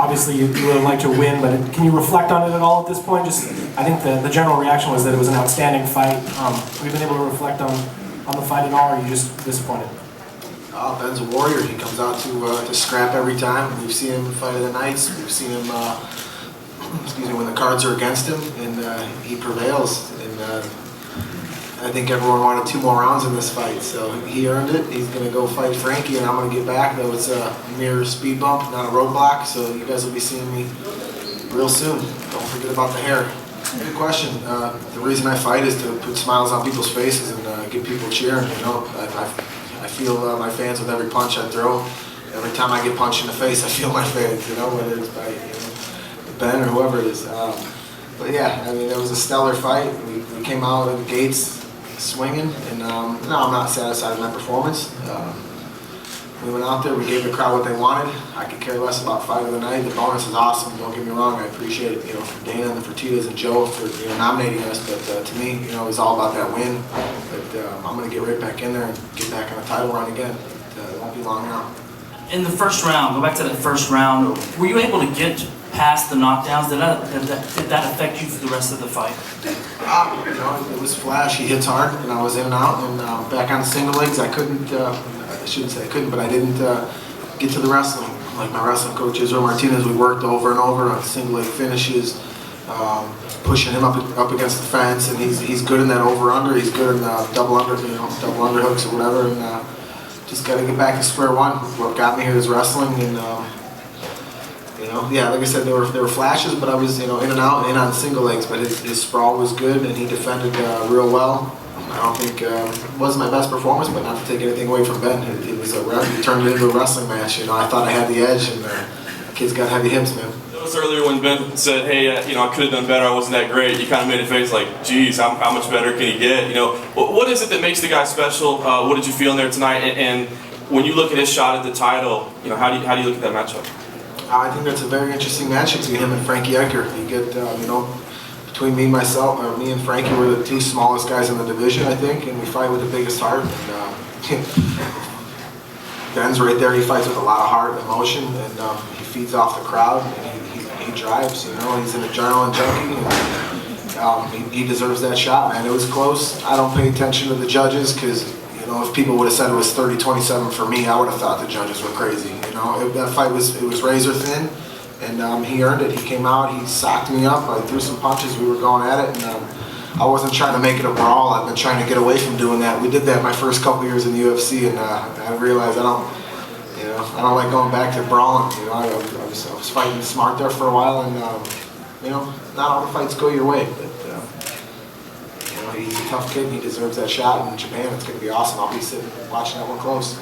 obviously you would have liked to win, but can you reflect on it at all at this point? Just, I think the general reaction was that it was an outstanding fight. Have you been able to reflect on the fight at all, or are you just disappointed? Ben's a warrior. He comes out to scrap every time. We've seen him fight of the nights. We've seen him, when the cards are against him, and he prevails. And I think everyone wanted 2 more rounds in this fight, so he earned it. He's going to go fight Frankie, and I'm going to get back. Though it's a mere speed bump, not a roadblock, so you guys will be seeing me real soon. Don't forget about the hair. Good question. The reason I fight is to put smiles on people's faces and get people cheering. You know, I feel my fans with every punch I throw. Every time I get punched in the face, I feel my fans. You know, whether it's by Ben or whoever it is. But yeah, I mean, it was a stellar fight. We came out of the gates swinging, and no, I'm not satisfied with my performance. We went out there, we gave the crowd what they wanted. I could care less about fight of the night. The bonus is awesome, don't get me wrong. I appreciate it, for Dana and the Fertitas and Joe for nominating us. But to me, it was all about that win. But I'm going to get right back in there and get back on a title run again. It won't be long now. In the first round, go back to that first round. Were you able to get past the knockdowns? Did that affect you for the rest of the fight? It was flash. He hits hard, and I was in and out. And back on single legs, I couldn't. I shouldn't say I couldn't, but I didn't get to the wrestling. Like my wrestling coach Israel Martinez, we worked over and over on single leg finishes, pushing him up against the fence, and he's good in that over under. He's good in double underhooks or whatever. And just got to get back to square one. What got me here is wrestling, and yeah, like I said, there were flashes, but I was in and out, in on single legs. But his sprawl was good, and he defended real well. I don't think it wasn't my best performance, but not to take anything away from Ben. It was he turned it into a wrestling match. I thought I had the edge, and the kid's got heavy hips, man. That was earlier when Ben said, "Hey, I could have done better. I wasn't that great." You kind of made a face like, "Geez, how much better can he get?" What is it that makes the guy special? What did you feel in there tonight? And when you look at his shot at the title, how do you look at that matchup? I think that's a very interesting matchup between him and Frankie Edgar. You get, between me and Frankie, we're the 2 smallest guys in the division, I think, and we fight with the biggest heart. And, Ben's right there. He fights with a lot of heart and emotion, and he feeds off the crowd, and he drives. He's an adrenaline junkie, and he deserves that shot, man. It was close. I don't pay attention to the judges because, if people would have said it was 30-27 for me, I would have thought the judges were crazy. That fight was razor thin, and he earned it. He came out, he socked me up, I threw some punches, we were going at it, and I wasn't trying to make it a brawl. I've been trying to get away from doing that. We did that my first couple years in the UFC, and I realized I don't like going back to brawling. I was fighting smart there for a while, and not all the fights go your way, but he's a tough kid, and he deserves that shot in Japan. It's going to be awesome. I'll be sitting watching that one close.